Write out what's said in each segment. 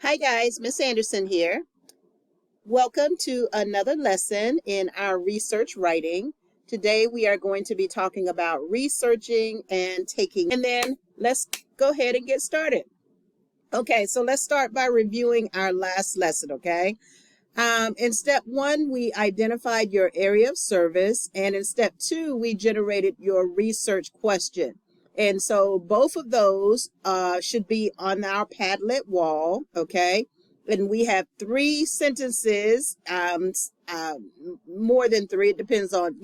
Hi guys, Miss Anderson here. Welcome to another lesson in our research writing. Today we are going to be talking about researching and taking, and then let's go ahead and get started. Okay, so let's start by reviewing our last lesson, okay? In step one, we identified your area of service, and in step two, we generated your research question. And so both of those should be on our Padlet wall, okay? And we have three sentences, more than three. It depends on,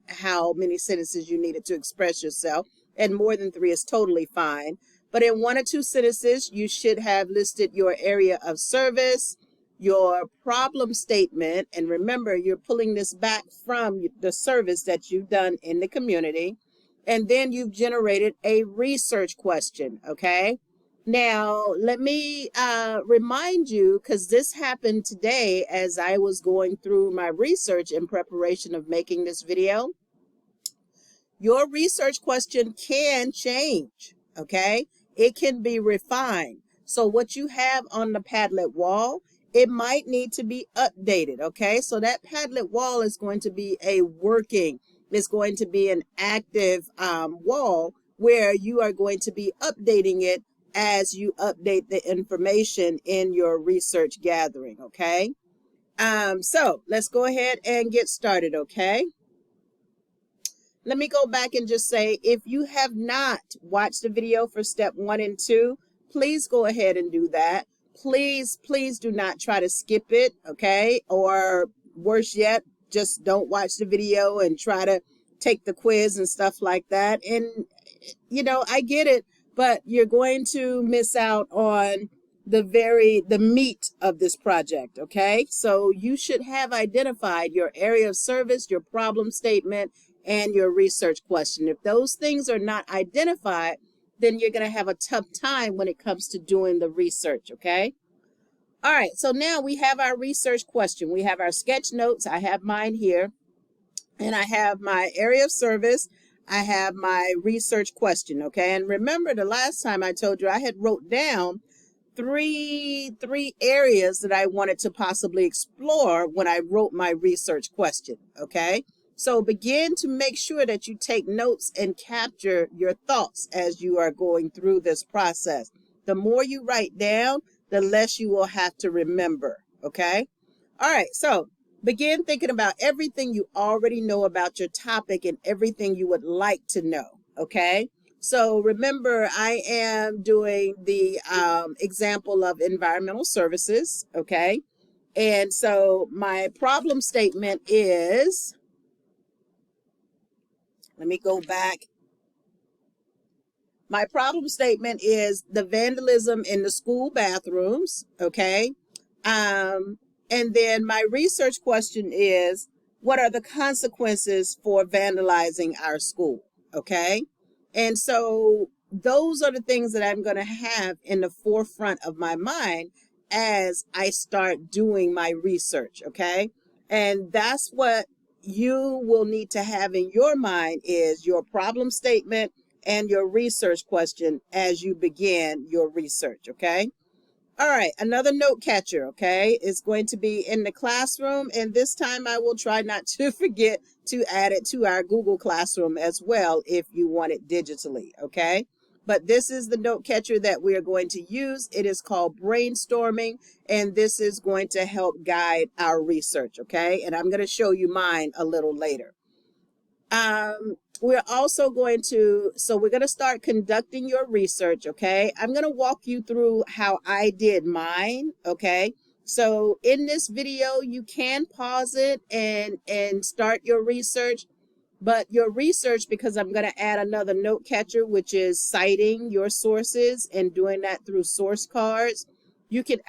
how many sentences you needed to express yourself. And more than three is totally fine. But in one or two sentences, you should have listed your area of service, your problem statement, and remember, you're pulling this back from the service that you've done in the community, and then you've generated a research question, okay? Now, let me remind you, because this happened today as I was going through my research in preparation of making this video. Your research question can change, okay? It can be refined. So what you have on the Padlet wall, it might need to be updated, okay? So that Padlet wall is going to be it's going to be an active wall where you are going to be updating it as you update the information in your research gathering, okay? So let's go ahead and get started, okay? Let me go back and just say, if you have not watched the video for step 1 and 2, please go ahead and do that. Please do not try to skip it, okay? Or worse yet, just don't watch the video and try to take the quiz and stuff like that. And, I get it, but you're going to miss out on the meat of this project, okay? So you should have identified your area of service, your problem statement, and your research question. If those things are not identified, then you're going to have a tough time when it comes to doing the research, okay? All right, so now we have our research question. We have our sketch notes. I have mine here, and I have my area of service. I have my research question, okay? And remember, the last time I told you I had wrote down three areas that I wanted to possibly explore when I wrote my research question, okay? So begin to make sure that you take notes and capture your thoughts as you are going through this process. The more you write down, the less you will have to remember, okay? All right, so begin thinking about everything you already know about your topic and everything you would like to know, okay? So remember, I am doing the example of environmental services, okay? And so my problem statement is, let me go back. My problem statement is the vandalism in the school bathrooms, okay? And then my research question is, what are the consequences for vandalizing our school, okay? And so those are the things that I'm going to have in the forefront of my mind as I start doing my research, okay? And that's what you will need to have in your mind is your problem statement and your research question as you begin your research, okay? All right, another note catcher, okay, is going to be in the classroom, and this time I will try not to forget to add it to our Google Classroom as well if you want it digitally, okay? But this is the note catcher that we are going to use. It is called brainstorming, and this is going to help guide our research, okay? And I'm going to show you mine a little later. We're also going to, so we're going to start conducting your research, okay? I'm going to walk you through how I did mine, okay? So in this video, you can pause it and start your research, but your research, because I'm going to add another note catcher, which is citing your sources and doing that through source cards. You can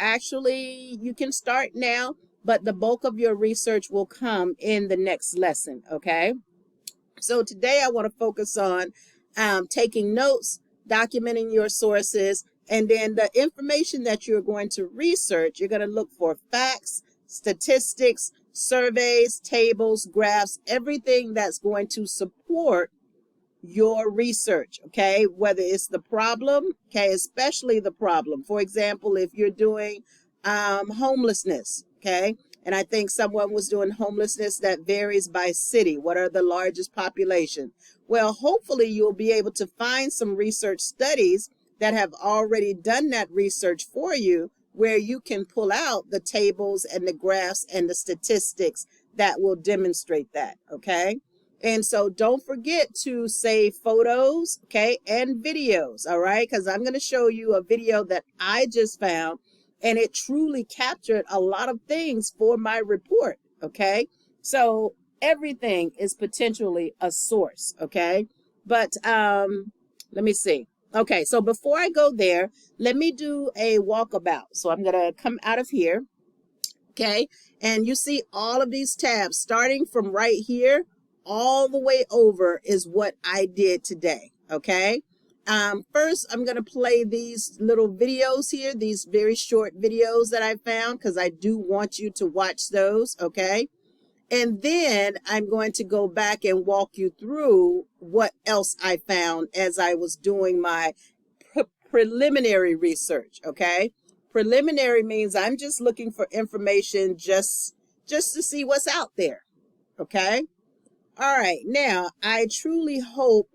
start now, but the bulk of your research will come in the next lesson, okay? So today I want to focus on taking notes, documenting your sources, and then the information that you're going to research, you're going to look for facts, statistics, surveys, tables, graphs, everything that's going to support your research, okay? Whether it's the problem, okay, especially the problem. For example, if you're doing homelessness, okay, and I think someone was doing homelessness, that varies by city. What are the largest population? Well, hopefully you'll be able to find some research studies that have already done that research for you, where you can pull out the tables and the graphs and the statistics that will demonstrate that, okay? And so don't forget to save photos, okay, and videos, all right? Because I'm going to show you a video that I just found, and it truly captured a lot of things for my report, okay? So everything is potentially a source, okay? But let me see. Okay, so before I go there, let me do a walkabout. So I'm going to come out of here, okay? And you see all of these tabs starting from right here all the way over is what I did today, okay? First, I'm going to play these little videos here, these very short videos that I found, because I do want you to watch those, okay? And then I'm going to go back and walk you through what else I found as I was doing my preliminary research, okay? Preliminary means I'm just looking for information just to see what's out there, okay? All right, now I truly hope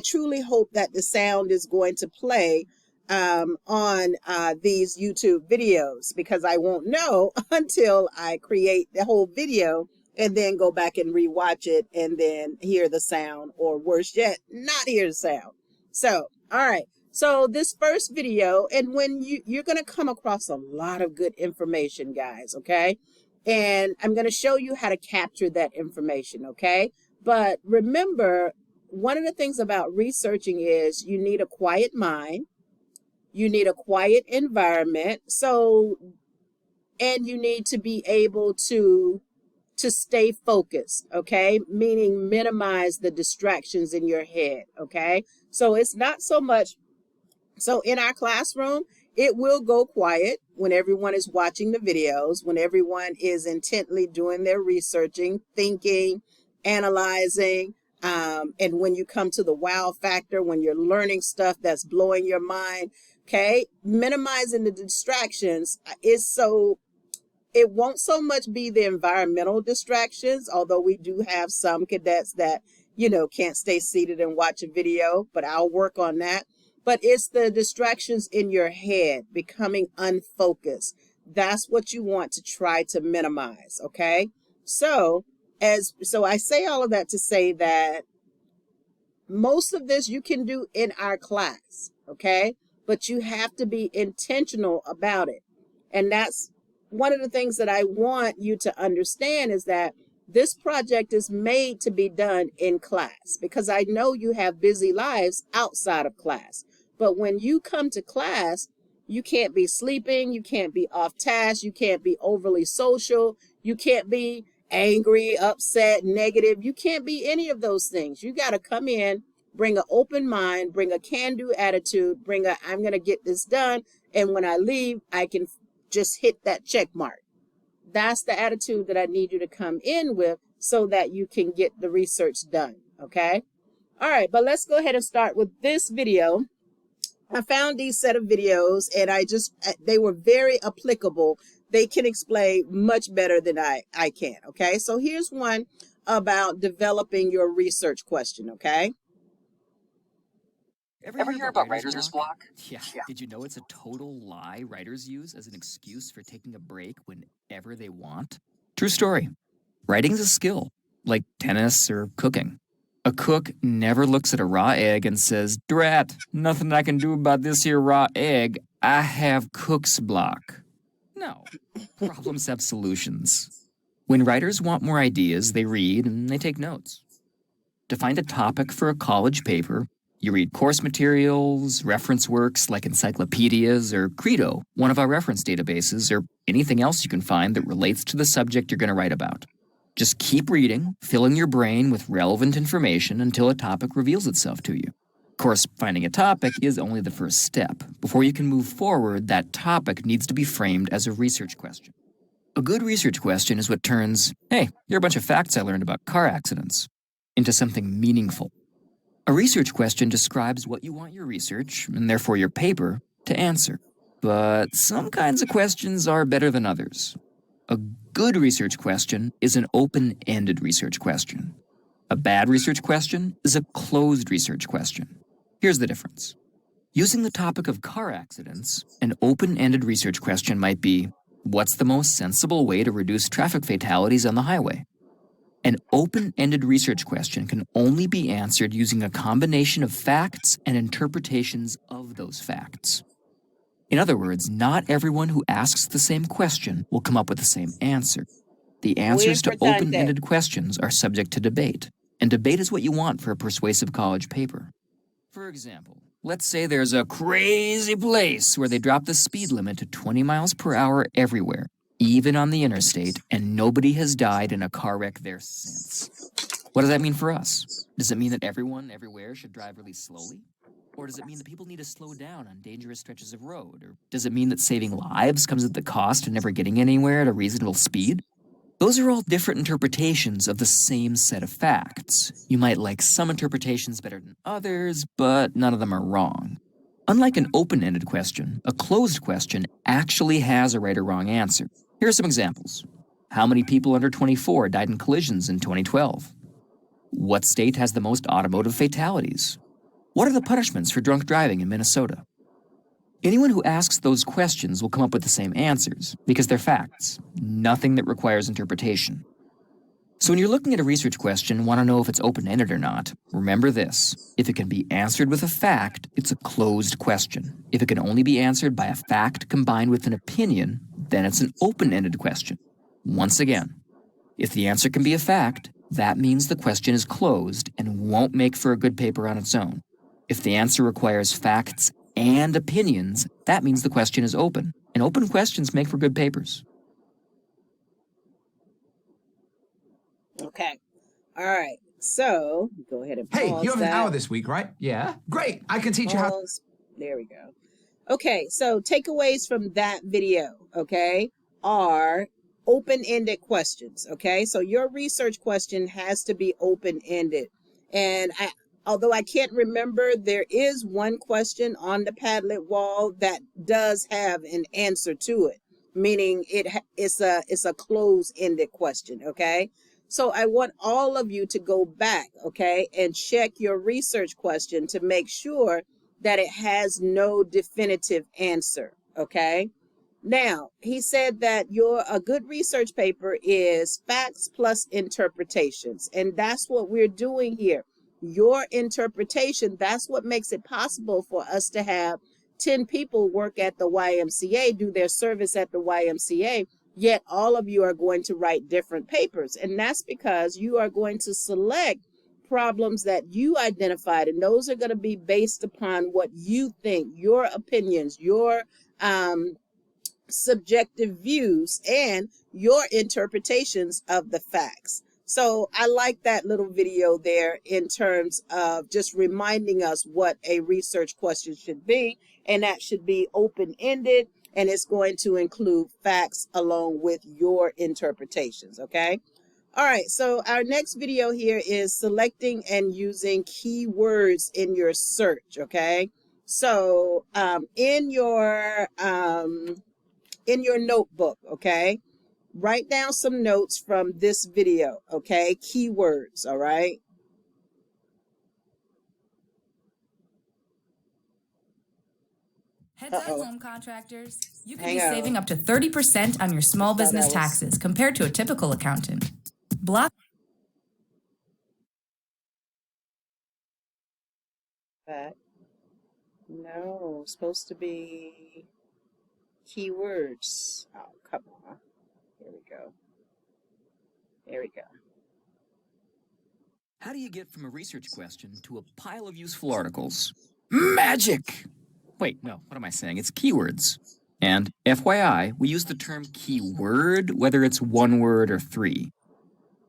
truly hope that the sound is going to play on these YouTube videos, because I won't know until I create the whole video and then go back and rewatch it and then hear the sound, or worse yet, not hear the sound. So, all right. So this first video, and when you're going to come across a lot of good information, guys, okay? And I'm going to show you how to capture that information, okay? But remember, one of the things about researching is you need a quiet mind, you need a quiet environment, and you need to be able to stay focused, okay? Meaning minimize the distractions in your head, okay? So it's not so much, so in our classroom, it will go quiet when everyone is watching the videos, when everyone is intently doing their researching, thinking, analyzing, and when you come to the wow factor, when you're learning stuff that's blowing your mind, okay? Minimizing the distractions is so, it won't so much be the environmental distractions, although we do have some cadets that, can't stay seated and watch a video, but I'll work on that. But it's the distractions in your head, becoming unfocused. That's what you want to try to minimize, okay? So I say all of that to say that most of this you can do in our class, okay? But you have to be intentional about it. And that's one of the things that I want you to understand, is that this project is made to be done in class, because I know you have busy lives outside of class. But when you come to class, you can't be sleeping, you can't be off task, you can't be overly social, you can't be angry, upset, negative. You can't be any of those things. You got to come in, bring an open mind, bring a can-do attitude, I'm going to get this done, and when I leave, I can just hit that check mark. That's the attitude that I need you to come in with, so that you can get the research done, okay? All right, but let's go ahead and start with this video. I found these set of videos, and they were very applicable. They can explain much better than I can, okay? So here's one about developing your research question, okay? Ever hear about writer's block? Yeah. Did you know it's a total lie writers use as an excuse for taking a break whenever they want? True story. Writing's a skill, like tennis or cooking. A cook never looks at a raw egg and says, "Drat, nothing I can do about this here raw egg. I have cook's block." No, problems have solutions. When writers want more ideas, they read and they take notes. To find a topic for a college paper, you read course materials, reference works like encyclopedias or Credo, one of our reference databases, or anything else you can find that relates to the subject you're going to write about. Just keep reading, filling your brain with relevant information until a topic reveals itself to you. Of course, finding a topic is only the first step. Before you can move forward, that topic needs to be framed as a research question. A good research question is what turns, "Hey, here are a bunch of facts I learned about car accidents," into something meaningful. A research question describes what you want your research, and therefore your paper, to answer. But some kinds of questions are better than others. A good research question is an open-ended research question. A bad research question is a closed research question. Here's the difference. Using the topic of car accidents, an open-ended research question might be, what's the most sensible way to reduce traffic fatalities on the highway? An open-ended research question can only be answered using a combination of facts and interpretations of those facts. In other words, not everyone who asks the same question will come up with the same answer. The answers to open-ended questions are subject to debate, and debate is what you want for a persuasive college paper. For example, let's say there's a crazy place where they drop the speed limit to 20 miles per hour everywhere, even on the interstate, and nobody has died in a car wreck there since. What does that mean for us? Does it mean that everyone everywhere should drive really slowly? Or does it mean that people need to slow down on dangerous stretches of road? Or does it mean that saving lives comes at the cost of never getting anywhere at a reasonable speed? Those are all different interpretations of the same set of facts. You might like some interpretations better than others, but none of them are wrong. Unlike an open-ended question, a closed question actually has a right or wrong answer. Here are some examples. How many people under 24 died in collisions in 2012? What state has the most automotive fatalities? What are the punishments for drunk driving in Minnesota? Anyone who asks those questions will come up with the same answers, because they're facts, nothing that requires interpretation. So when you're looking at a research question and want to know if it's open-ended or not, remember this. If it can be answered with a fact, it's a closed question. If it can only be answered by a fact combined with an opinion, then it's an open-ended question. Once again, if the answer can be a fact, that means the question is closed and won't make for a good paper on its own. If the answer requires facts and opinions, that means the question is open, and open questions make for good papers. Okay. All right. So go ahead and pause. Hey, you have that. an hour this week, right? Yeah. Great. I can teach you how. There we go. Okay. So takeaways from that video, okay, are open-ended questions. Okay. So your research question has to be open-ended. And although I can't remember, there is one question on the Padlet wall that does have an answer to it, meaning it's a closed-ended question, okay? So I want all of you to go back, okay, and check your research question to make sure that it has no definitive answer, okay? Now, he said that a good research paper is facts plus interpretations, and that's what we're doing here. Your interpretation, that's what makes it possible for us to have 10 people work at the YMCA, do their service at the YMCA, yet all of you are going to write different papers. And that's because you are going to select problems that you identified, and those are going to be based upon what you think, your opinions, your subjective views, and your interpretations of the facts. So I like that little video there in terms of just reminding us what a research question should be, and that should be open-ended, and it's going to include facts along with your interpretations, okay? All right, so our next video here is selecting and using keywords in your search, okay? So in your notebook, okay? Write down some notes from this video, okay? Keywords, all right? Heads up, home contractors. You can be saving up to 30% on your small business taxes compared to a typical accountant. Block. No, supposed to be keywords. Oh, come on. Here we go. There we go. How do you get from a research question to a pile of useful articles? Magic! Wait, no, what am I saying? It's keywords. And FYI, we use the term keyword, whether it's one word or three.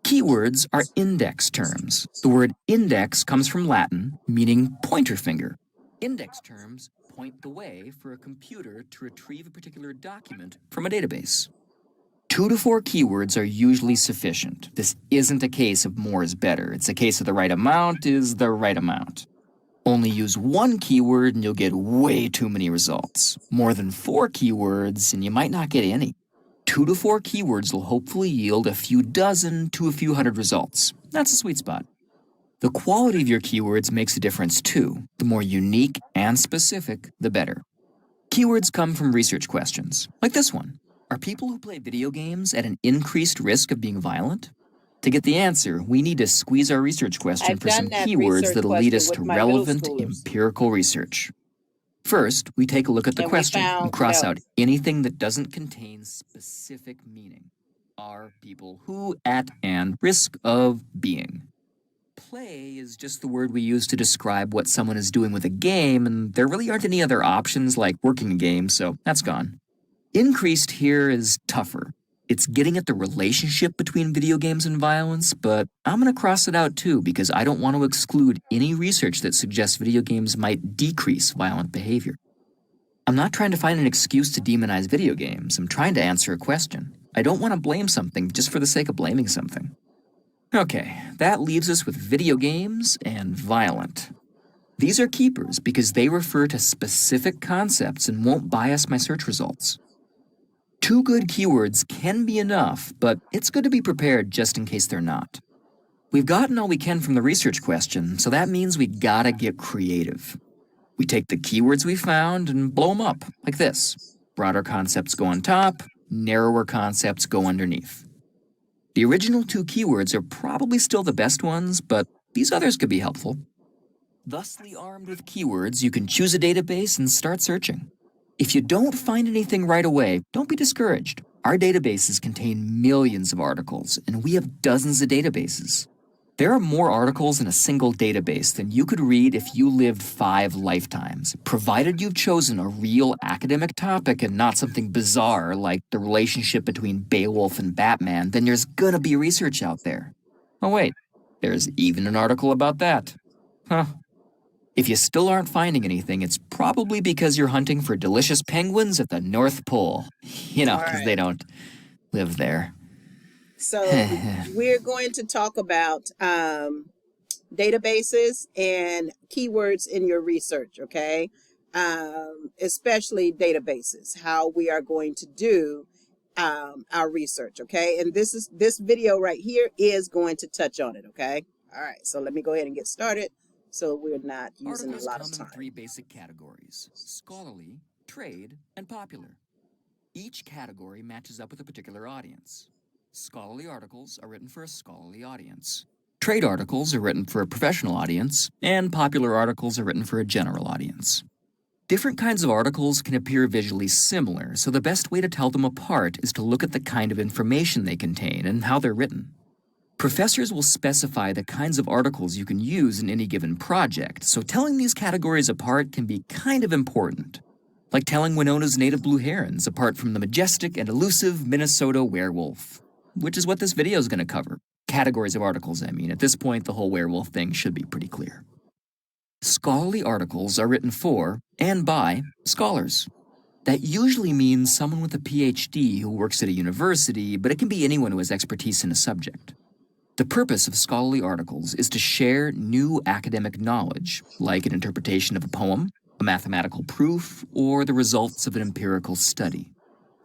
Keywords are index terms. The word index comes from Latin, meaning pointer finger. Index terms point the way for a computer to retrieve a particular document from a database. 2 to 4 keywords are usually sufficient. This isn't a case of more is better. It's a case of the right amount is the right amount. Only use 1 keyword and you'll get way too many results. More than 4 keywords and you might not get any. 2 to 4 keywords will hopefully yield a few dozen to a few hundred results. That's a sweet spot. The quality of your keywords makes a difference too. The more unique and specific, the better. Keywords come from research questions, like this one. Are people who play video games at an increased risk of being violent? To get the answer, we need to squeeze our research question for some keywords that'll lead us to relevant empirical research. First, we take a look at the question and cross out anything that doesn't contain specific meaning. Are people who at and risk of being? Play is just the word we use to describe what someone is doing with a game, and there really aren't any other options like working a game, so that's gone. Increased here is tougher. It's getting at the relationship between video games and violence, but I'm going to cross it out too because I don't want to exclude any research that suggests video games might decrease violent behavior. I'm not trying to find an excuse to demonize video games. I'm trying to answer a question. I don't want to blame something just for the sake of blaming something. Okay, that leaves us with video games and violent. These are keepers because they refer to specific concepts and won't bias my search results. 2 good keywords can be enough, but it's good to be prepared just in case they're not. We've gotten all we can from the research question, so that means we gotta get creative. We take the keywords we found and blow them up, like this. Broader concepts go on top, narrower concepts go underneath. The original 2 keywords are probably still the best ones, but these others could be helpful. Thusly armed with keywords, you can choose a database and start searching. If you don't find anything right away, don't be discouraged. Our databases contain millions of articles, and we have dozens of databases. There are more articles in a single database than you could read if you lived 5 lifetimes, provided you've chosen a real academic topic and not something bizarre like the relationship between Beowulf and Batman, then there's gonna be research out there. Oh wait, there's even an article about that. Huh. If you still aren't finding anything, it's probably because you're hunting for delicious penguins at the North Pole. You know, because they don't live there. So we're going to talk about databases and keywords in your research, okay? Especially databases, how we are going to do our research, okay? And this video right here is going to touch on it, okay? All right, so let me go ahead and get started so we're not using a lot of time. Articles come in 3 basic categories: scholarly, trade, and popular. Each category matches up with a particular audience. Scholarly articles are written for a scholarly audience. Trade articles are written for a professional audience, and popular articles are written for a general audience. Different kinds of articles can appear visually similar, so the best way to tell them apart is to look at the kind of information they contain and how they're written. Professors will specify the kinds of articles you can use in any given project, so telling these categories apart can be kind of important. Like telling Winona's native blue herons apart from the majestic and elusive Minnesota werewolf, which is what this video is going to cover. Categories of articles, I mean. At this point, the whole werewolf thing should be pretty clear. Scholarly articles are written for and by scholars. That usually means someone with a PhD who works at a university, but it can be anyone who has expertise in a subject. The purpose of scholarly articles is to share new academic knowledge, like an interpretation of a poem, a mathematical proof, or the results of an empirical study.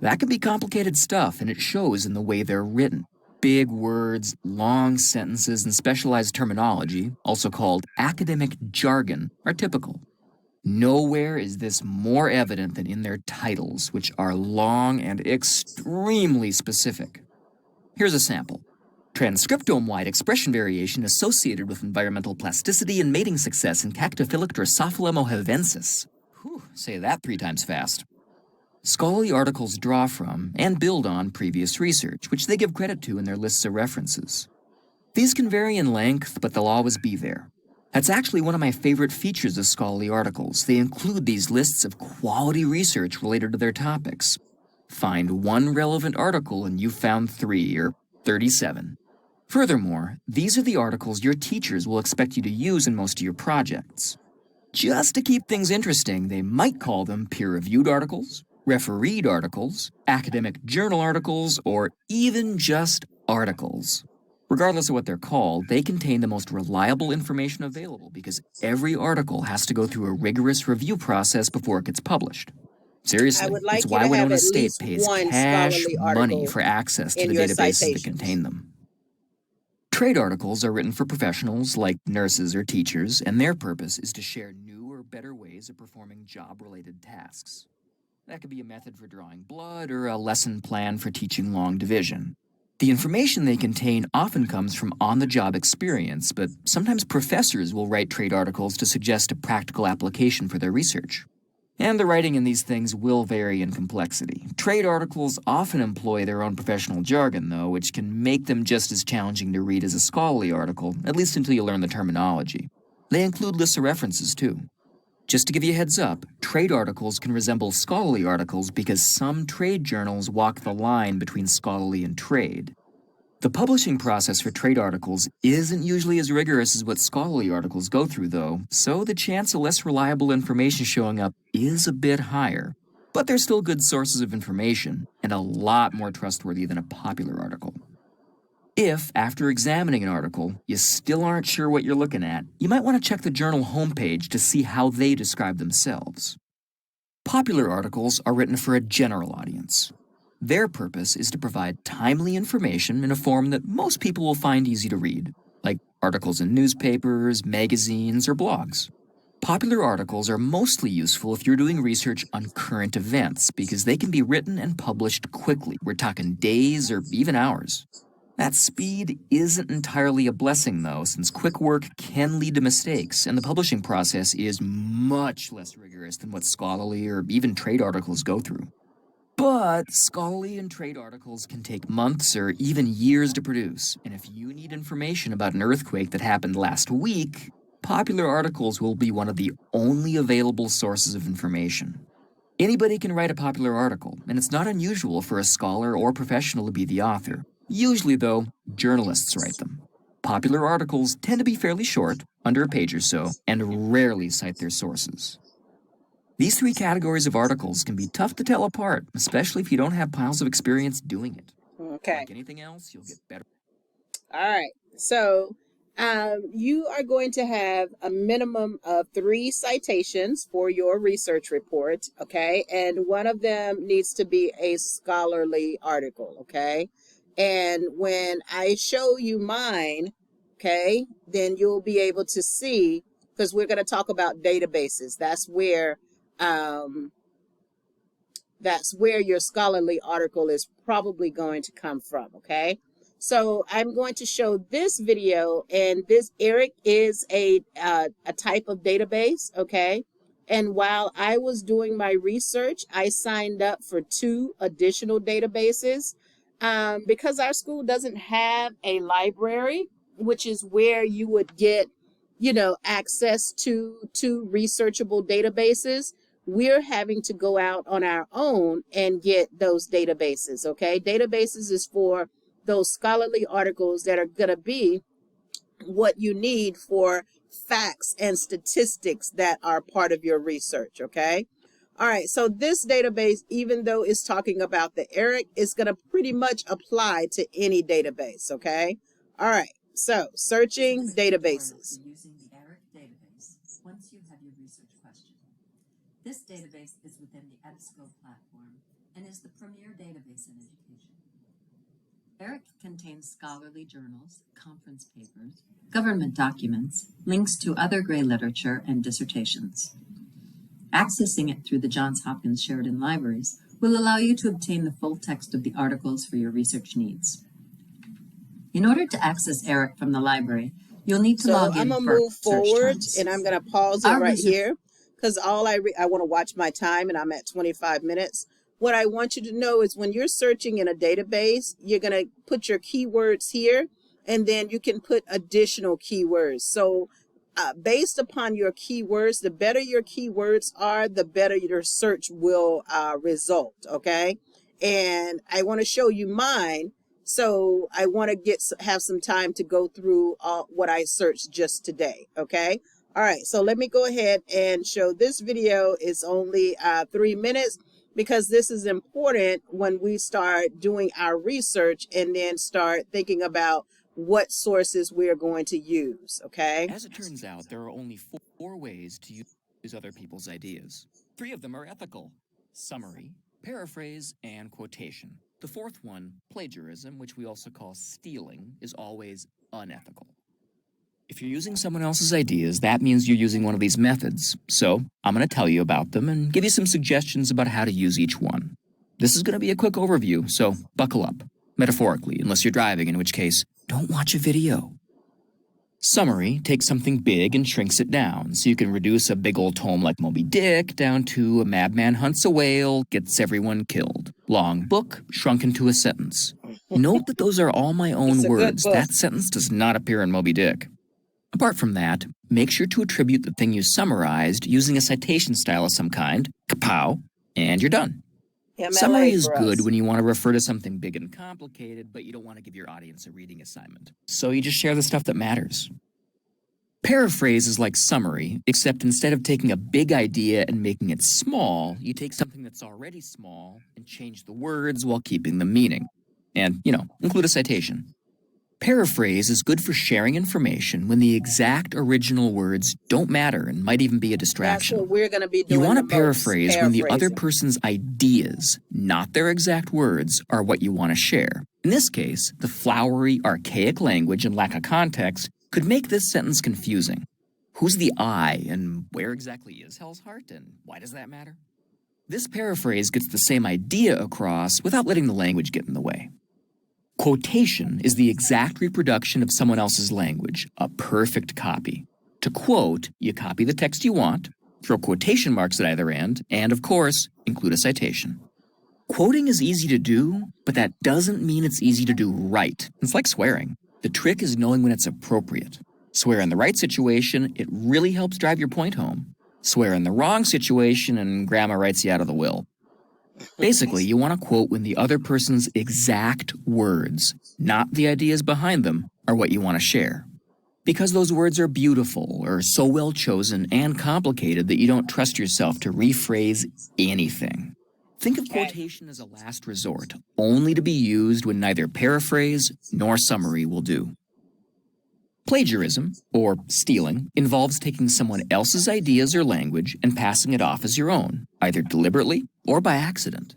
That can be complicated stuff, and it shows in the way they're written. Big words, long sentences, and specialized terminology, also called academic jargon, are typical. Nowhere is this more evident than in their titles, which are long and extremely specific. Here's a sample. Transcriptome-wide expression variation associated with environmental plasticity and mating success in Cactophylic Drosophila mohavensis. Whew, say that 3 times fast. Scholarly articles draw from and build on previous research, which they give credit to in their lists of references. These can vary in length, but they'll always be there. That's actually one of my favorite features of scholarly articles. They include these lists of quality research related to their topics. Find one relevant article and you've found 3 or 37. Furthermore, these are the articles your teachers will expect you to use in most of your projects. Just to keep things interesting, they might call them peer-reviewed articles, refereed articles, academic journal articles, or even just articles. Regardless of what they're called, they contain the most reliable information available because every article has to go through a rigorous review process before it gets published. Seriously, like it's why you to have Winona at State least pays one cash scholarly money article for access to in the your databases that citations. contain them. Trade articles are written for professionals like nurses or teachers, and their purpose is to share new or better ways of performing job-related tasks. That could be a method for drawing blood or a lesson plan for teaching long division. The information they contain often comes from on-the-job experience, but sometimes professors will write trade articles to suggest a practical application for their research. And the writing in these things will vary in complexity. Trade articles often employ their own professional jargon, though, which can make them just as challenging to read as a scholarly article, at least until you learn the terminology. They include lists of references, too. Just to give you a heads up, trade articles can resemble scholarly articles because some trade journals walk the line between scholarly and trade. The publishing process for trade articles isn't usually as rigorous as what scholarly articles go through, though, so the chance of less reliable information showing up is a bit higher. But they're still good sources of information, and a lot more trustworthy than a popular article. If, after examining an article, you still aren't sure what you're looking at, you might want to check the journal homepage to see how they describe themselves. Popular articles are written for a general audience. Their purpose is to provide timely information in a form that most people will find easy to read, like articles in newspapers, magazines, or blogs. Popular articles are mostly useful if you're doing research on current events because they can be written and published quickly. We're talking days or even hours. That speed isn't entirely a blessing, though, since quick work can lead to mistakes, and the publishing process is much less rigorous than what scholarly or even trade articles go through. But scholarly and trade articles can take months or even years to produce, and if you need information about an earthquake that happened last week, popular articles will be one of the only available sources of information. Anybody can write a popular article, and it's not unusual for a scholar or professional to be the author. Usually, though, journalists write them. Popular articles tend to be fairly short, under a page or so, and rarely cite their sources. These three categories of articles can be tough to tell apart, especially if you don't have piles of experience doing it. Okay. Like anything else, you'll get better. All right. So you are going to have a minimum of 3 citations for your research report, okay? And one of them needs to be a scholarly article, okay? And when I show you mine, okay, then you'll be able to see, because we're going to talk about databases. That's where your scholarly article is probably going to come from, okay? So I'm going to show this video, and this ERIC is a type of database, okay? And while I was doing my research, I signed up for 2 additional databases because our school doesn't have a library, which is where you would get, access to researchable databases. We're having to go out on our own and get those databases, okay? Databases is for those scholarly articles that are going to be what you need for facts and statistics that are part of your research, okay? All right, so this database, even though it's talking about the ERIC, is going to pretty much apply to any database, okay? All right, so searching databases. Using the ERIC database once you have your research question. This database is within the EBSCO platform and is the premier database in education. ERIC contains scholarly journals, conference papers, government documents, links to other Gray literature, and dissertations. Accessing it through the Johns Hopkins Sheridan Libraries will allow you to obtain the full text of the articles for your research needs. In order to access ERIC from the library, you'll need to log in. I'm gonna move forward, and I'm gonna pause it right here because I want to watch my time, and I'm at 25 minutes. What I want you to know is when you're searching in a database, you're gonna put your keywords here, and then you can put additional keywords. So based upon your keywords, the better your keywords are, the better your search will result, okay? And I want to show you mine, so I want to have some time to go through what I searched just today, okay? All right, so let me go ahead and show this video. It's only 3 minutes. because this is important when we start doing our research and then start thinking about what sources we're going to use, okay? As it turns out, there are only four ways to use other people's ideas. 3 of them are ethical: summary, paraphrase, and quotation. The fourth one, plagiarism, which we also call stealing, is always unethical. If you're using someone else's ideas, that means you're using one of these methods. So I'm going to tell you about them and give you some suggestions about how to use each one. This is going to be a quick overview, so buckle up. Metaphorically, unless you're driving, in which case, don't watch a video. Summary takes something big and shrinks it down, so you can reduce a big old tome like Moby Dick down to a madman hunts a whale, gets everyone killed. Long book shrunk into a sentence. Note that those are all my own words. That sentence does not appear in Moby Dick. Apart from that, make sure to attribute the thing you summarized using a citation style of some kind, kapow, and you're done. MLA Summary is for good us. when you want to refer to something big and complicated, but you don't want to give your audience a reading assignment. So you just share the stuff that matters. Paraphrase is like summary, except instead of taking a big idea and making it small, you take something that's already small and change the words while keeping the meaning. And, include a citation. Paraphrase is good for sharing information when the exact original words don't matter and might even be a That's distraction. what we're going to be doing. You want to the most, paraphrase when the other paraphrasing. person's ideas, not their exact words, are what you want to share. In this case, the flowery, archaic language and lack of context could make this sentence confusing. Who's the I, and where exactly is Hell's Heart, and why does that matter? This paraphrase gets the same idea across without letting the language get in the way. Quotation is the exact reproduction of someone else's language, a perfect copy. To quote, you copy the text you want, throw quotation marks at either end, and of course, include a citation. Quoting is easy to do, but that doesn't mean it's easy to do right. It's like swearing. The trick is knowing when it's appropriate. Swear in the right situation, it really helps drive your point home. Swear in the wrong situation, and grandma writes you out of the will. Basically, you want to quote when the other person's exact words, not the ideas behind them, are what you want to share. Because those words are beautiful or so well chosen and complicated that you don't trust yourself to rephrase anything. Think of quotation as a last resort, only to be used when neither paraphrase nor summary will do. Plagiarism, or stealing, involves taking someone else's ideas or language and passing it off as your own, either deliberately or by accident.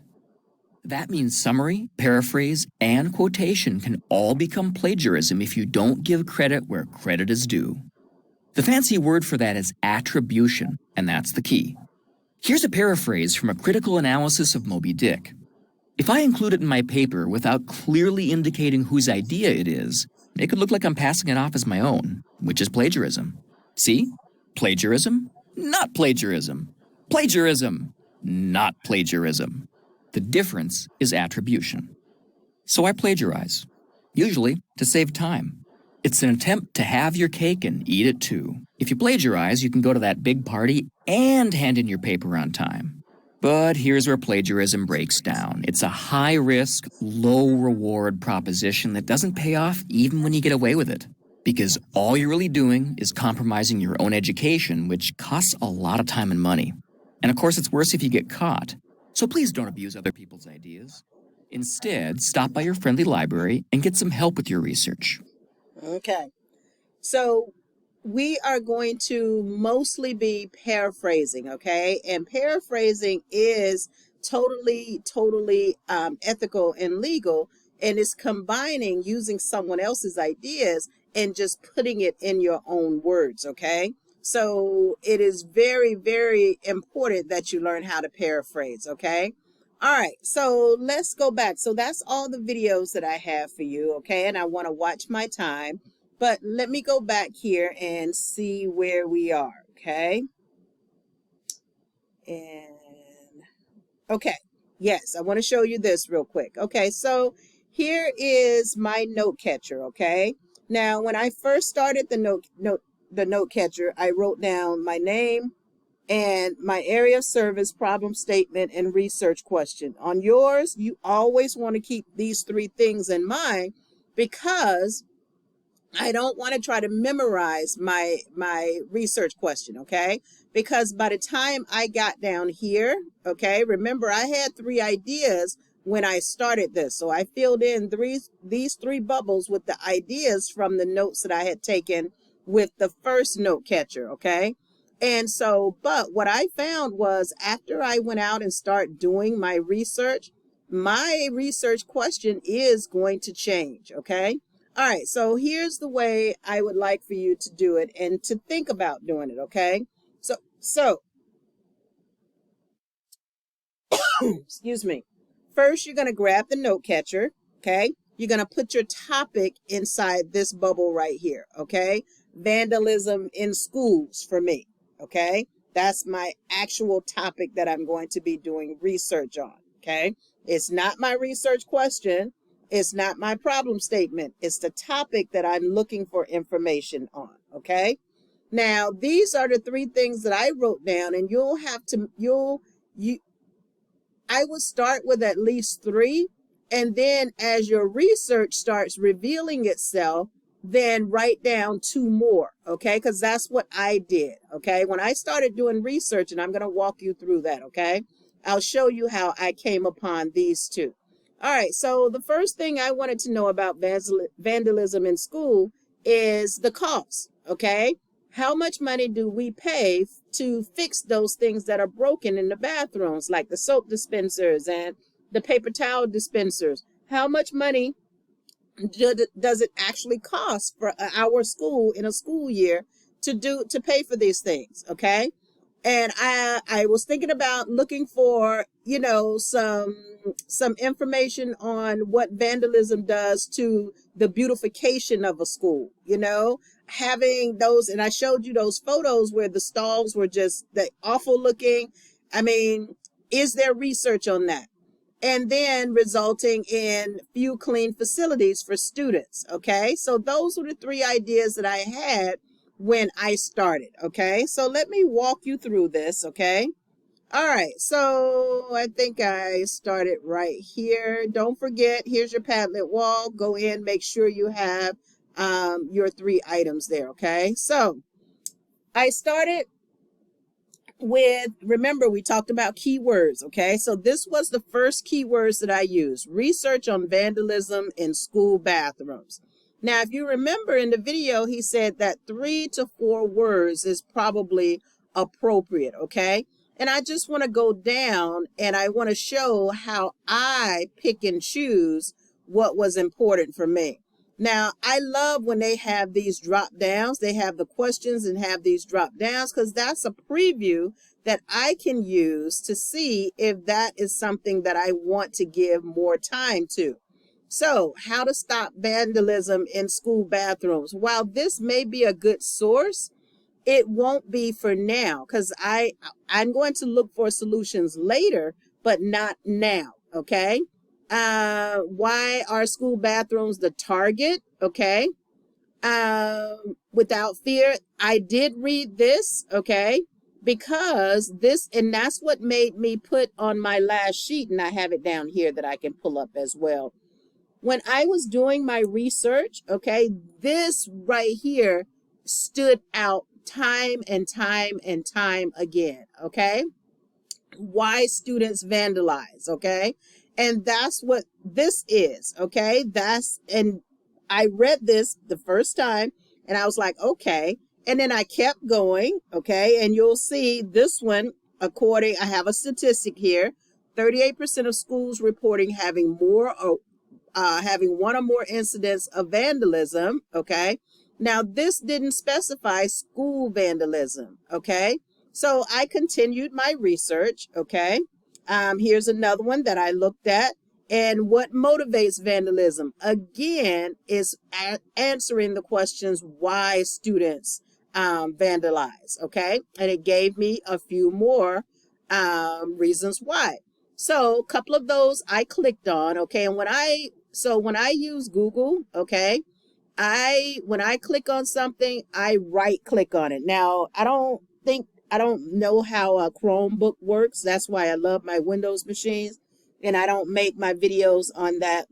That means summary, paraphrase, and quotation can all become plagiarism if you don't give credit where credit is due. The fancy word for that is attribution, and that's the key. Here's a paraphrase from a critical analysis of Moby Dick. If I include it in my paper without clearly indicating whose idea it is, it could look like I'm passing it off as my own, which is plagiarism. See? Plagiarism, not plagiarism. Plagiarism, not plagiarism. The difference is attribution. So I plagiarize, usually to save time. It's an attempt to have your cake and eat it too. If you plagiarize, you can go to that big party and hand in your paper on time. But here's where plagiarism breaks down. It's a high-risk, low-reward proposition that doesn't pay off even when you get away with it. Because all you're really doing is compromising your own education, which costs a lot of time and money. And of course, it's worse if you get caught. So please don't abuse other people's ideas. Instead, stop by your friendly library and get some help with your research. Okay. So we are going to mostly be paraphrasing, okay? And paraphrasing is totally ethical and legal, and it's combining using someone else's ideas and just putting it in your own words, okay? So it is very, very important that you learn how to paraphrase, okay? All right, so let's go back. So that's all the videos that I have for you, okay? And I want to watch my time. But let me go back here and see where we are, okay? And, okay, yes, I want to show you this real quick. Okay, so here is my note catcher, okay? Now, when I first started the note catcher, I wrote down my name and my area of service, problem statement, and research question. On yours, you always want to keep these 3 things in mind because I don't want to try to memorize my research question, okay? because by the time I got down here, okay, remember I had 3 ideas when I started this. So I filled in these 3 bubbles with the ideas from the notes that I had taken with the first note catcher, okay? And so, but what I found was after I went out and start doing my research question is going to change, okay? All right, so here's the way I would like for you to do it and to think about doing it, okay? So, excuse me. First, you're going to grab the note catcher, okay? You're going to put your topic inside this bubble right here, okay? Vandalism in schools for me, okay? That's my actual topic that I'm going to be doing research on, okay? It's not my research question. It's not my problem statement. It's the topic that I'm looking for information on, okay? Now, these are the 3 things that I wrote down, and I would start with at least 3, and then as your research starts revealing itself, then write down 2 more, okay? Because that's what I did, okay? When I started doing research, and I'm going to walk you through that, okay? I'll show you how I came upon these 2. All right, so the first thing I wanted to know about vandalism in school is the cost, okay? How much money do we pay to fix those things that are broken in the bathrooms, like the soap dispensers and the paper towel dispensers? How much money does it actually cost for our school in a school year to pay for these things, okay? And I was thinking about looking for, you know, some information on what vandalism does to the beautification of a school, you know, having those, and I showed you those photos where the stalls were just awful looking. I mean, is there research on that? And then resulting in few clean facilities for students, okay? So those were the 3 ideas that I had when I started, okay? So let me walk you through this, okay? All right, so I think I started right here. Don't forget, here's your Padlet wall. Go in, make sure you have your 3 items there, okay? So I started with, remember we talked about keywords, okay? So this was the first keywords that I used, research on vandalism in school bathrooms. Now, if you remember in the video, he said that 3 to 4 words is probably appropriate, okay? And I just want to go down and I want to show how I pick and choose what was important for me. Now, I love when they have these drop downs. They have the questions and have these drop downs because that's a preview that I can use to see if that is something that I want to give more time to. So, how to stop vandalism in school bathrooms. While this may be a good source, it won't be for now because I'm going to look for solutions later, but not now, okay? Why are school bathrooms the target? Okay. Without fear, I did read this, okay, because this, and that's what made me put on my last sheet, and I have it down here that I can pull up as well. When I was doing my research, okay, this right here stood out time and time and time again, okay? Why students vandalize, okay? And that's what this is, okay? And I read this the first time and I was like, okay. And then I kept going, okay? And you'll see this one, I have a statistic here, 38% of schools reporting having having 1 or more incidents of vandalism, okay? Now, this didn't specify school vandalism, okay? So I continued my research, okay? Here's another one that I looked at. And what motivates vandalism? Again, is answering the questions why students vandalize, okay? And it gave me a few more reasons why. So a couple of those I clicked on, okay? And when I use Google, okay, when I click on something, I right click on it. Now, I don't know how a Chromebook works. That's why I love my Windows machines. And I don't make my videos on that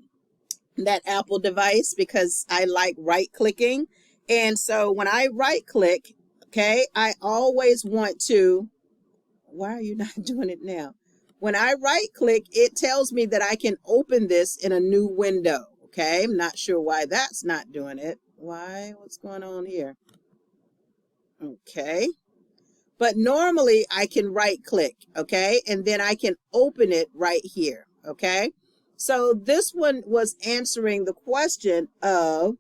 Apple device because I like right clicking. And so when I right click, Okay, I always want to, why are you not doing it now? When I right click, it tells me that I can open this in a new window. Okay, I'm not sure why that's not doing it. Why? What's going on here? Okay, but normally I can right click, okay, and then I can open it right here. Okay, so this one was answering the question of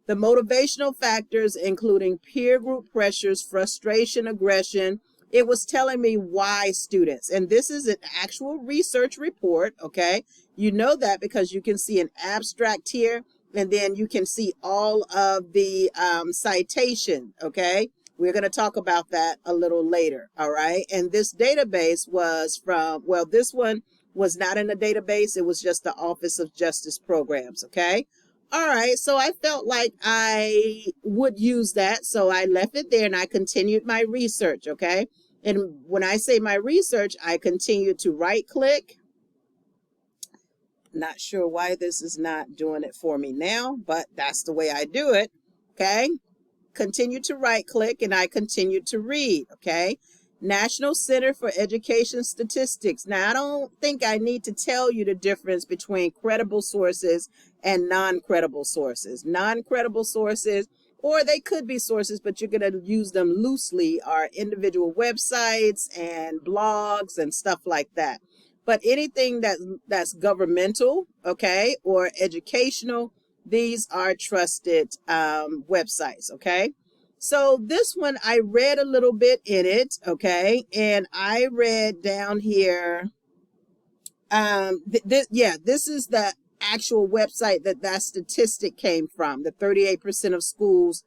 the motivational factors, including peer group pressures, frustration, aggression. It was telling me why students, and this is an actual research report, okay? You know that because you can see an abstract here, and then you can see all of the citation, okay? We're going to talk about that a little later, all right? And this database was from, well, this one was not in a database. It was just the Office of Justice Programs, okay? All right, so I felt like I would use that, so I left it there and I continued my research, okay? And when I say my research, I continued to right click. Not sure why this is not doing it for me now, but that's the way I do it, okay? Continue to right click and I continued to read, okay? National Center for Education Statistics. Now, I don't think I need to tell you the difference between credible sources and non-credible sources. Non-credible sources, or they could be sources, but you're going to use them loosely, are individual websites and blogs and stuff like that. But anything that's governmental, okay, or educational, these are trusted websites, okay? So this one, I read a little bit in it, okay? And I read down here, this is the actual website that statistic came from, the 38% of schools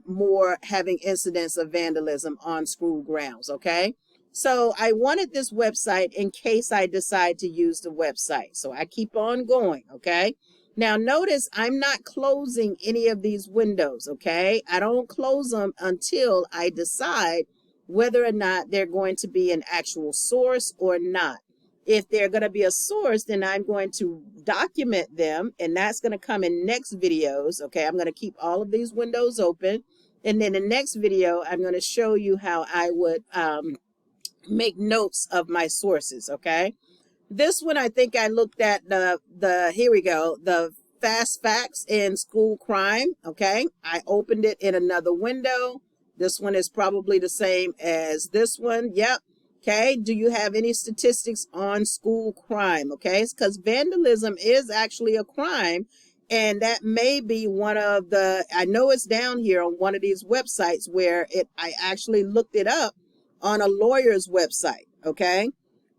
more having incidents of vandalism on school grounds, okay? So I wanted this website in case I decide to use the website. So I keep on going, okay? Now notice I'm not closing any of these windows, okay? I don't close them until I decide whether or not they're going to be an actual source or not. If they're going to be a source, then I'm going to document them, and that's going to come in next videos, okay? I'm going to keep all of these windows open, and then in the next video, I'm going to show you how I would make notes of my sources, okay? This one, I think I looked at here we go, the fast facts in school crime, okay? I opened it in another window. This one is probably the same as this one. Yep. Okay. Do you have any statistics on school crime? Okay. Because vandalism is actually a crime. And that may be one of the, I know it's down here on one of these websites where I actually looked it up on a lawyer's website. Okay.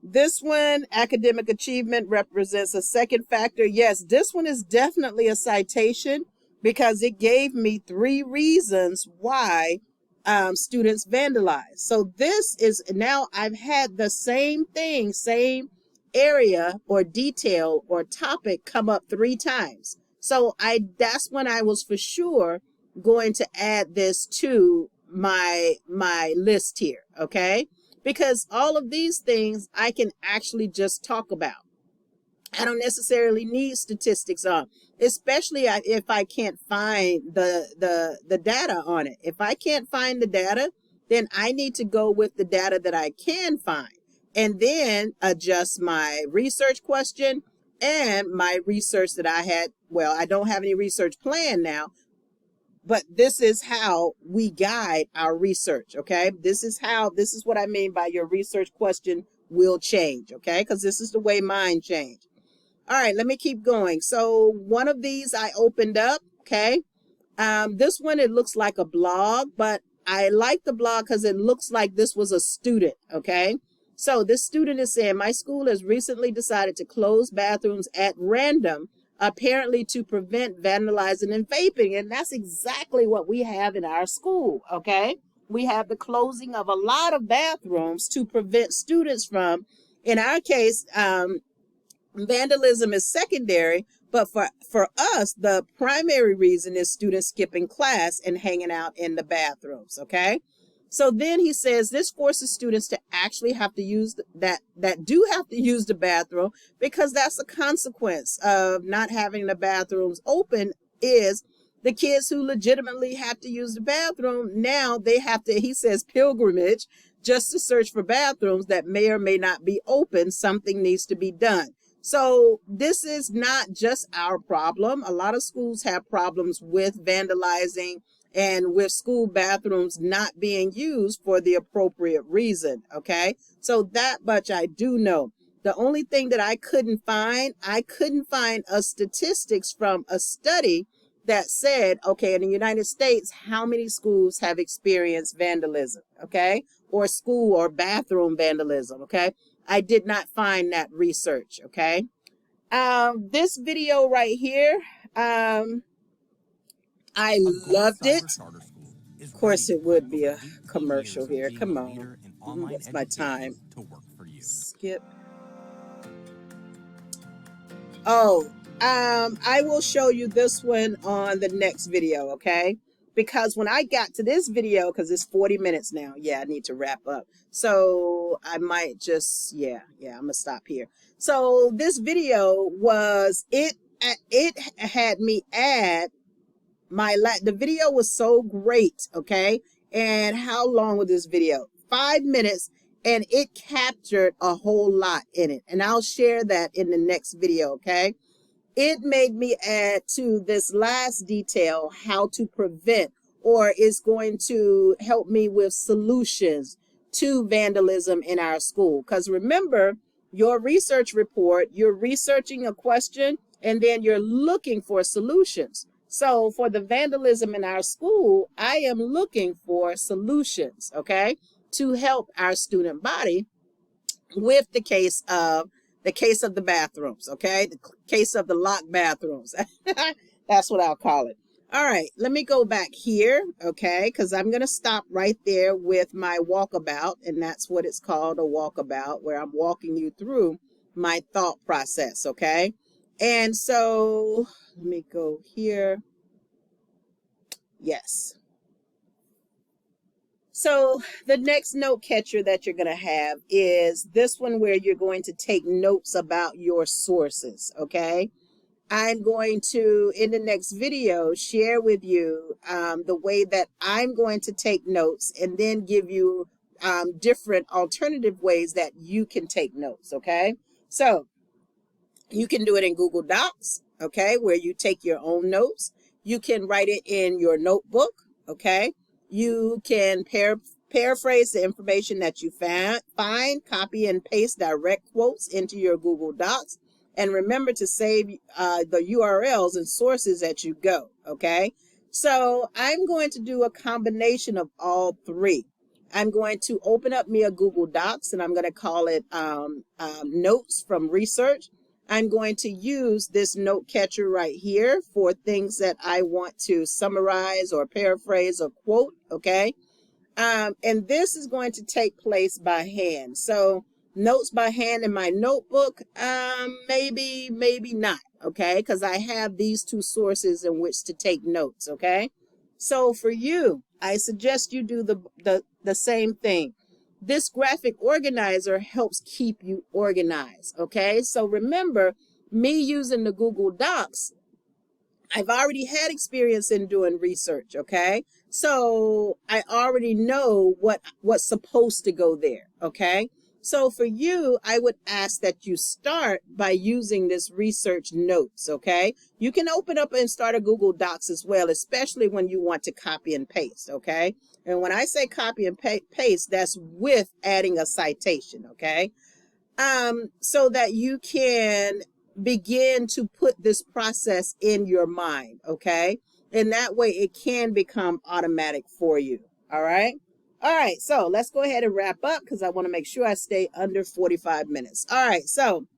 This one, academic achievement, represents a second factor. Yes, this one is definitely a citation because it gave me 3 reasons why students vandalize. So this is, now I've had the same thing, same area or detail or topic come up 3 times. So that's when I was for sure going to add this to my list here, okay? Because all of these things I can actually just talk about. I don't necessarily need statistics on, especially if I can't find the data on it. If I can't find the data, then I need to go with the data that I can find and then adjust my research question and my research that I had. Well, I don't have any research plan now, but this is how we guide our research, okay? This is what I mean by your research question will change, okay? Because this is the way mine changed. All right, let me keep going. So one of these I opened up, okay? This one, it looks like a blog, but I like the blog because it looks like this was a student, okay? So this student is saying, my school has recently decided to close bathrooms at random, apparently to prevent vandalizing and vaping. And that's exactly what we have in our school, okay? We have the closing of a lot of bathrooms to prevent students from, in our case, vandalism is secondary, but for us, the primary reason is students skipping class and hanging out in the bathrooms, okay? So then he says this forces students to actually have to use that do have to use the bathroom, because that's a consequence of not having the bathrooms open, is The kids who legitimately have to use the bathroom, now they have to, he says, pilgrimage just to search for bathrooms that may or may not be open. Something needs to be done. So this is not just our problem. A lot of schools have problems with vandalizing and with school bathrooms not being used for the appropriate reason. Okay, so that much I do know. The only thing that I couldn't find a statistics from a study that said, okay, in the United States, how many schools have experienced vandalism, okay, or school or bathroom vandalism, okay? I did not find that research, okay? This video right here, I loved it. Of course, it would be a commercial here. Come on. What's my time? Skip. Oh, I will show you this one on the next video, okay? Because when I got to this video, because it's 40 minutes now, yeah, I need to wrap up. So I might just, yeah, I'm gonna stop here. So this video was, it had me add the video was so great, okay? And how long was this video? 5 minutes, and it captured a whole lot in it. And I'll share that in the next video, okay? It made me add to this last detail how to prevent, or is going to help me with solutions to vandalism in our school. Because remember, your research report, you're researching a question and then you're looking for solutions. So for the vandalism in our school, I am looking for solutions, okay, to help our student body with the case of the bathrooms, okay? The case of the locked bathrooms. That's what I'll call it. All right, let me go back here, okay? Because I'm going to stop right there with my walkabout, and that's what it's called, a walkabout, where I'm walking you through my thought process, okay? And so let me go here. Yes. So the next note catcher that you're going to have is this one, where you're going to take notes about your sources, okay? I'm going to, in the next video, share with you the way that I'm going to take notes, and then give you different alternative ways that you can take notes, okay? So you can do it in Google Docs, okay, where you take your own notes. You can write it in your notebook, okay? You can paraphrase the information that you find, copy and paste direct quotes into your Google Docs, and remember to save the URLs and sources as you go, okay? So I'm going to do a combination of all three. I'm going to open up me a Google Docs, and I'm going to call it Notes from Research. I'm going to use this note catcher right here for things that I want to summarize or paraphrase or quote, okay? And this is going to take place by hand. So notes by hand in my notebook, maybe not, okay? Because I have these two sources in which to take notes, okay? So for you, I suggest you do the same thing. This graphic organizer helps keep you organized, okay? So remember, me using the Google Docs, I've already had experience in doing research, okay? So I already know what's supposed to go there, okay? So for you, I would ask that you start by using this research notes, okay? You can open up and start a Google Docs as well, especially when you want to copy and paste, okay? And when I say copy and paste, that's with adding a citation, okay? So that you can begin to put this process in your mind, okay? And that way it can become automatic for you, all right? All right, so let's go ahead and wrap up because I want to make sure I stay under 45 minutes. All right, so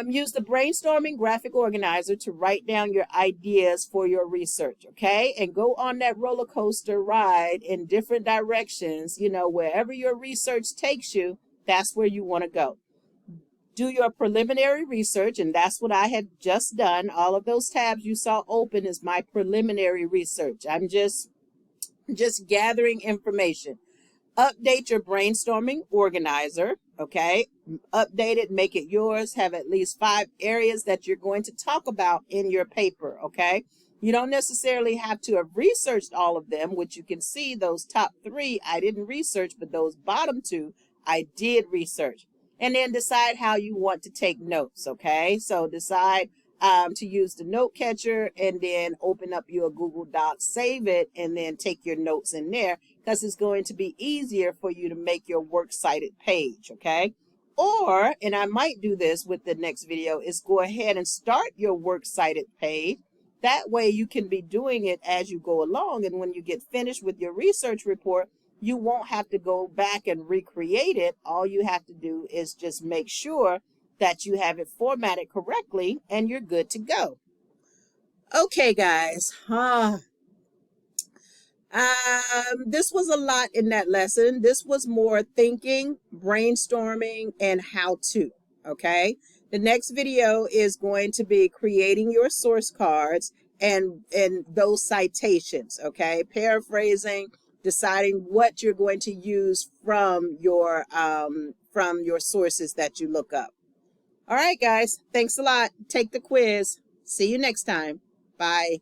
use the brainstorming graphic organizer to write down your ideas for your research, okay? And go on that roller coaster ride in different directions. You know, wherever your research takes you, that's where you want to go. Do your preliminary research, and that's what I have just done. All of those tabs you saw open is my preliminary research. I'm just gathering information. Update your brainstorming organizer, okay? Update it, make it yours, have at least 5 areas that you're going to talk about in your paper, okay? You don't necessarily have to have researched all of them, which you can see those top 3 I didn't research, but those bottom 2 I did research. And then decide how you want to take notes, okay? So decide to use the note catcher, and then open up your Google Docs, save it, and then take your notes in there, because it's going to be easier for you to make your works cited page, okay? Or, and I might do this with the next video, is go ahead and start your works cited page. That way you can be doing it as you go along, and when you get finished with your research report, you won't have to go back and recreate it. All you have to do is just make sure that you have it formatted correctly, and you're good to go. Okay, guys. This was a lot in that lesson. This was more thinking, brainstorming, and how to, okay? The next video is going to be creating your source cards and those citations, okay? Paraphrasing, deciding what you're going to use from your sources that you look up. All right, guys. Thanks a lot. Take the quiz. See you next time. Bye.